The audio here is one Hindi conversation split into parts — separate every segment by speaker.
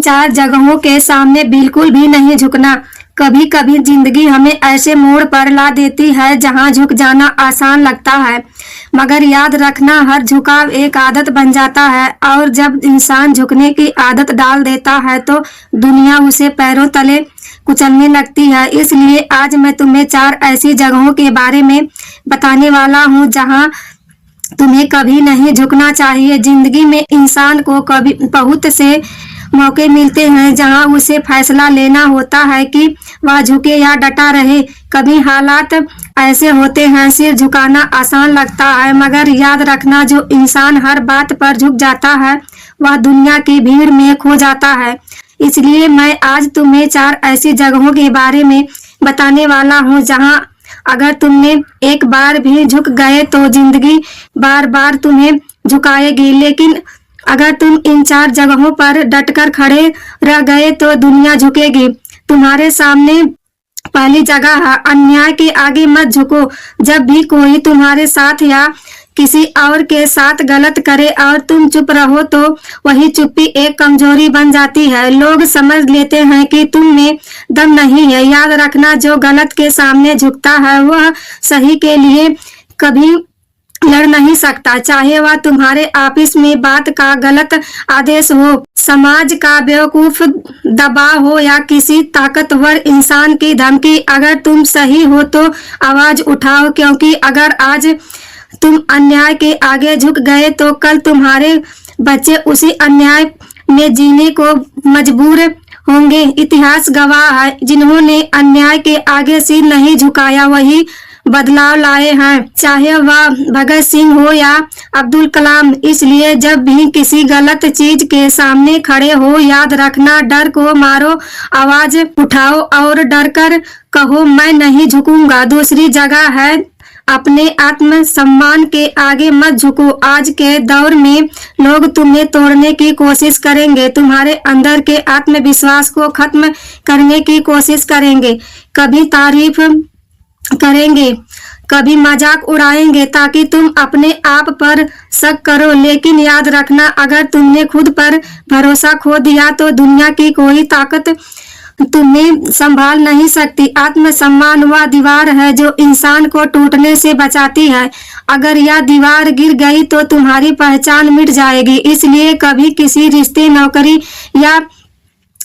Speaker 1: इन चार जगहों के सामने बिल्कुल भी नहीं झुकना। कभी कभी जिंदगी हमें ऐसे मोड़ पर ला देती है जहां झुक जाना आसान लगता है, मगर याद रखना हर झुकाव एक आदत बन जाता है और जब इंसान झुकने की आदत डाल देता है तो दुनिया उसे पैरों तले कुचलने लगती है। इसलिए आज मैं तुम्हें चार ऐसी जगहों के बारे में बताने वाला हूं जहां तुम्हें कभी नहीं झुकना चाहिए। जिंदगी में इंसान को कभी बहुत से मौके मिलते हैं जहां उसे फैसला लेना होता है कि वह झुके या डटा रहे। कभी हालात ऐसे होते हैं सिर झुकाना आसान लगता है, मगर याद रखना जो इंसान हर बात पर झुक जाता है वह दुनिया की भीड़ में खो जाता है। इसलिए मैं आज तुम्हें चार ऐसी जगहों के बारे में बताने वाला हूं जहां अगर तुमने एक बार भी झुक गए तो जिंदगी बार बार तुम्हें झुकाएगी, लेकिन अगर तुम इन चार जगहों पर डटकर खड़े रह गए तो दुनिया झुकेगी तुम्हारे सामने। पहली जगह है अन्याय के आगे मत झुको। जब भी कोई तुम्हारे साथ या किसी और के साथ गलत करे और तुम चुप रहो तो वही चुप्पी एक कमजोरी बन जाती है। लोग समझ लेते हैं कि तुम में दम नहीं है। याद रखना जो गलत के सामने झुकता है वह सही के लिए कभी लड़ नहीं सकता, चाहे वह तुम्हारे आपस में बात का गलत आदेश हो, समाज का बेवकूफ दबाव हो या किसी ताकतवर इंसान की धमकी। अगर तुम सही हो तो आवाज उठाओ, क्योंकि अगर आज तुम अन्याय के आगे झुक गए तो कल तुम्हारे बच्चे उसी अन्याय में जीने को मजबूर होंगे। इतिहास गवाह है, जिन्होंने अन्याय के आगे सिर नहीं झुकाया वही बदलाव लाए हैं, चाहे वह भगत सिंह हो या अब्दुल कलाम। इसलिए जब भी किसी गलत चीज के सामने खड़े हो याद रखना डर को मारो, आवाज उठाओ और डरकर कहो मैं नहीं झुकूंगा। दूसरी जगह है अपने आत्म सम्मान के आगे मत झुको। आज के दौर में लोग तुम्हें तोड़ने की कोशिश करेंगे, तुम्हारे अंदर के आत्मविश्वास को खत्म करने की कोशिश करेंगे, कभी तारीफ करेंगे, कभी मजाक उड़ाएंगे ताकि तुम अपने आप पर शक करो। लेकिन याद रखना अगर तुमने खुद पर भरोसा खो दिया तो दुनिया की कोई ताकत तुम्हें संभाल नहीं सकती। आत्मसम्मान वह दीवार है जो इंसान को टूटने से बचाती है। अगर यह दीवार गिर गई तो तुम्हारी पहचान मिट जाएगी। इसलिए कभी किसी रिश्ते, नौकरी या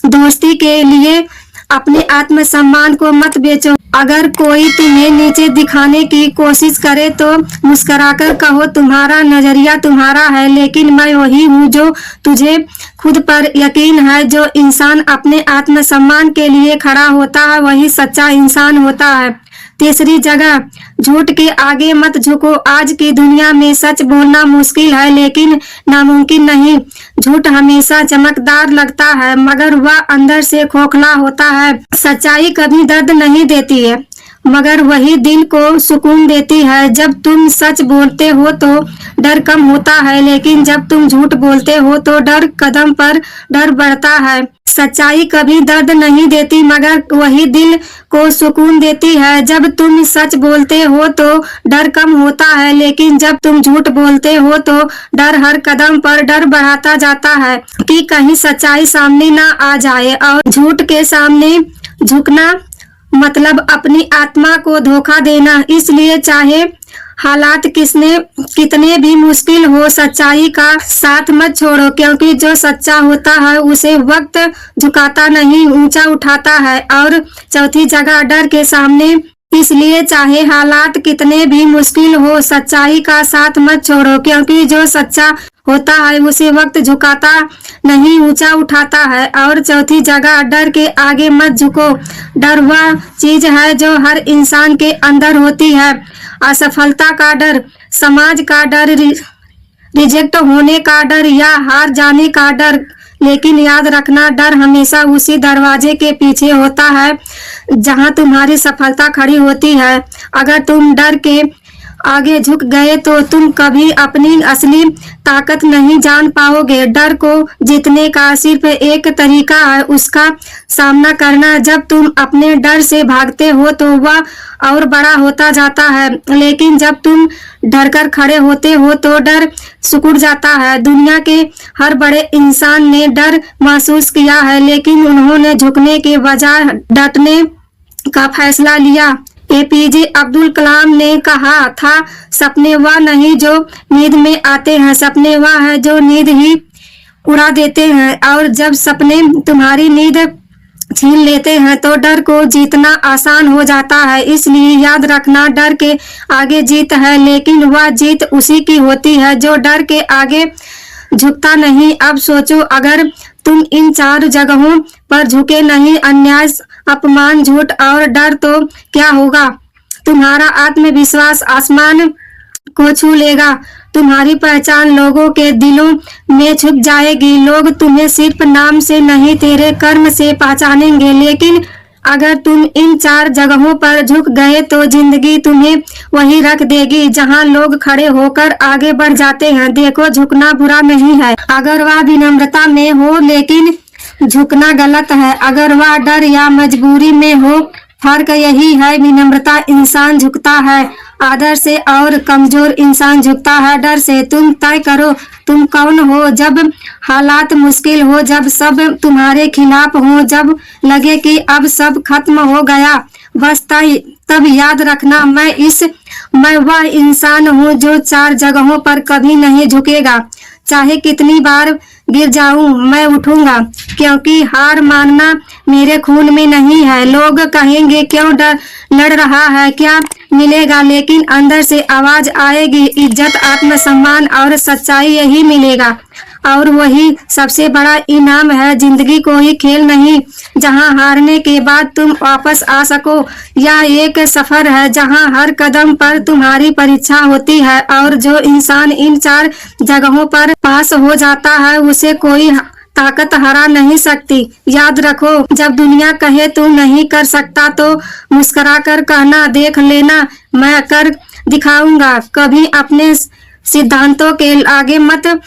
Speaker 1: दोस्ती के लिए अपने आत्मसम्मान को मत बेचो। अगर कोई तुम्हें नीचे दिखाने की कोशिश करे तो मुस्कुराकर कहो तुम्हारा नजरिया तुम्हारा है, लेकिन मैं वही हूँ। जो तुझे खुद पर यकीन है, जो इंसान अपने आत्मसम्मान के लिए खड़ा होता है वही सच्चा इंसान होता है। तीसरी जगह, झूठ के आगे मत झुको। आज की दुनिया में सच बोलना मुश्किल है लेकिन नामुमकिन नहीं। झूठ हमेशा चमकदार लगता है मगर वह अंदर से खोखला होता है। सच्चाई कभी दर्द नहीं देती है मगर वही दिल को सुकून देती है। जब तुम सच बोलते हो तो डर कम होता है, लेकिन जब तुम झूठ बोलते हो तो डर कदम पर डर बढ़ता है। सच्चाई कभी दर्द नहीं देती मगर वही दिल को सुकून देती है। जब तुम सच बोलते हो तो डर कम होता है, लेकिन जब तुम झूठ बोलते हो तो डर हर कदम पर डर बढ़ाता जाता है कि कहीं सच्चाई सामने ना आ जाए। और झूठ के सामने झुकना मतलब अपनी आत्मा को धोखा देना। इसलिए चाहे हालात कितने भी मुश्किल हो सच्चाई का साथ मत छोड़ो, क्योंकि जो सच्चा होता है उसे वक्त झुकाता नहीं ऊंचा उठाता है। और चौथी जगह, डर के सामने। इसलिए चाहे हालात कितने भी मुश्किल हो सच्चाई का साथ मत छोड़ो, क्योंकि जो सच्चा होता है उसे वक्त झुकाता नहीं ऊंचा उठाता है। और चौथी जगह, डर के आगे मत झुको। डर वह चीज है जो हर इंसान के अंदर होती है। असफलता का डर, समाज का डर, रिजेक्ट होने का डर या हार जाने का डर। लेकिन याद रखना डर हमेशा उसी दरवाजे के पीछे होता है जहां तुम्हारी सफलता खड़ी होती है। अगर तुम डर के आगे झुक गए तो तुम कभी अपनी असली ताकत नहीं जान पाओगे। डर को जीतने का सिर्फ एक तरीका है, उसका सामना करना। जब तुम अपने डर से भागते हो तो वह और बड़ा होता जाता है, लेकिन जब तुम डर कर खड़े होते हो तो डर सिकुड़ जाता है। दुनिया के हर बड़े इंसान ने डर महसूस किया है, लेकिन उन्होंने झुकने के बजाय डटने का फैसला लिया। एपीजे अब्दुल कलाम ने कहा था, सपने वह नहीं जो नींद में आते हैं, सपने वह है जो नींद ही उड़ा देते हैं। और जब सपने तुम्हारी नींद छीन लेते हैं तो डर को जीतना आसान हो जाता है। इसलिए याद रखना, डर के आगे जीत है, लेकिन वह जीत उसी की होती है जो डर के आगे झुकता नहीं। अब सोचो, अगर तुम इन 4 जगहों पर झुके नहीं, अन्याय, अपमान, झूठ और डर, तो क्या होगा? तुम्हारा आत्मविश्वास आसमान को छू लेगा। तुम्हारी पहचान लोगों के दिलों में छुप जाएगी। लोग तुम्हें सिर्फ नाम से नहीं, तेरे कर्म से पहचानेंगे। लेकिन अगर तुम इन 4 जगहों पर झुक गए तो जिंदगी तुम्हें वहीं रख देगी जहां लोग खड़े होकर आगे बढ़ जाते हैं। देखो, झुकना बुरा नहीं है अगर वह विनम्रता में हो, लेकिन झुकना गलत है अगर वह डर या मजबूरी में हो। फर्क यही है, विनम्रता इंसान झुकता है आदर से और कमजोर इंसान झुकता है डर से। तुम तय करो तुम कौन हो। जब हालात मुश्किल हो, जब सब तुम्हारे खिलाफ हो, जब लगे कि अब सब खत्म हो गया, बस तब याद रखना, मैं वह इंसान हूँ जो 4 जगहों पर कभी नहीं झुकेगा। चाहे कितनी बार गिर जाऊं, मैं उठूंगा, क्योंकि हार मानना मेरे खून में नहीं है। लोग कहेंगे क्यों लड़ रहा है, क्या मिलेगा? लेकिन अंदर से आवाज आएगी, इज्जत, आत्मसम्मान और सच्चाई, यही मिलेगा। और वही सबसे बड़ा इनाम है। जिंदगी कोई खेल नहीं जहां हारने के बाद तुम वापस आ सको। यह एक सफर है जहां हर कदम पर तुम्हारी परीक्षा होती है, और जो इंसान इन 4 जगहों पर पास हो जाता है उसे कोई ताकत हरा नहीं सकती। याद रखो, जब दुनिया कहे तू नहीं कर सकता तो मुस्कुरा कर कहना, देख लेना, मैं कर दिखाऊंगा। कभी अपने सिद्धांतों के आगे मत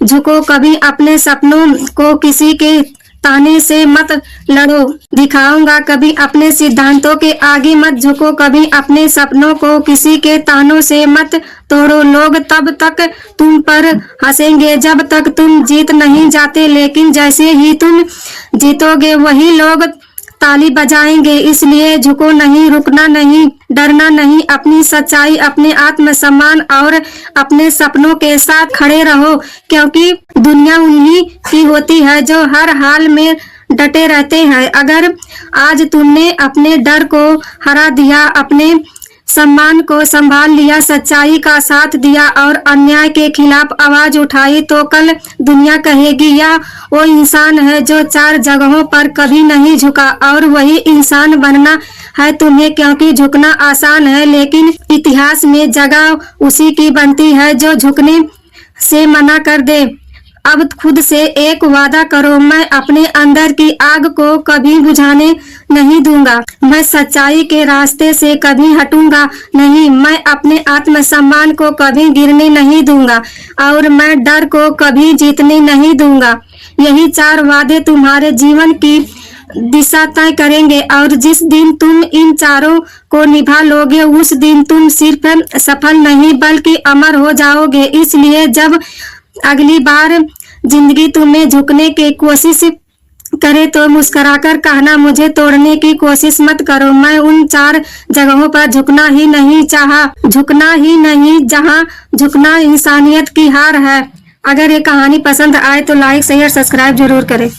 Speaker 1: झुको, कभी अपने सपनों को किसी के ताने से मत लड़ो, दिखाऊंगा। कभी अपने सिद्धांतों के आगे मत झुको, कभी अपने सपनों को किसी के तानों से मत तोड़ो। लोग तब तक तुम पर हंसेंगे जब तक तुम जीत नहीं जाते, लेकिन जैसे ही तुम जीतोगे वही लोग ताली बजाएंगे। इसलिए झुको नहीं, रुकना नहीं, डरना नहीं, अपनी सच्चाई, अपने आत्मसम्मान और अपने सपनों के साथ खड़े रहो, क्योंकि दुनिया उन्हीं की होती है जो हर हाल में डटे रहते हैं। अगर आज तुमने अपने डर को हरा दिया, अपने सम्मान को संभाल लिया, सच्चाई का साथ दिया और अन्याय के खिलाफ आवाज उठाई, तो कल दुनिया कहेगी यह वो इंसान है जो 4 जगहों पर कभी नहीं झुका। और वही इंसान बनना है तुम्हें, क्योंकि झुकना आसान है, लेकिन इतिहास में जगह उसी की बनती है जो झुकने से मना कर दे। अब खुद से एक वादा करो, मैं अपने अंदर की आग को कभी बुझाने नहीं दूंगा, मैं सच्चाई के रास्ते से कभी हटूंगा नहीं, मैं अपने आत्मसम्मान को कभी गिरने नहीं दूंगा, और मैं डर को कभी जीतने नहीं दूंगा। यही 4 वादे तुम्हारे जीवन की दिशा तय करेंगे, और जिस दिन तुम इन 4 को निभा लोगे उस दिन तुम सिर्फ सफल नहीं बल्कि अमर हो जाओगे। इसलिए जब अगली बार जिंदगी तुम्हें झुकने की कोशिश करे तो मुस्कुराकर कहना, मुझे तोड़ने की कोशिश मत करो। मैं उन 4 जगहों पर झुकना ही नहीं जहां झुकना इंसानियत की हार है। अगर ये कहानी पसंद आए तो लाइक, शेयर, सब्सक्राइब जरूर करें।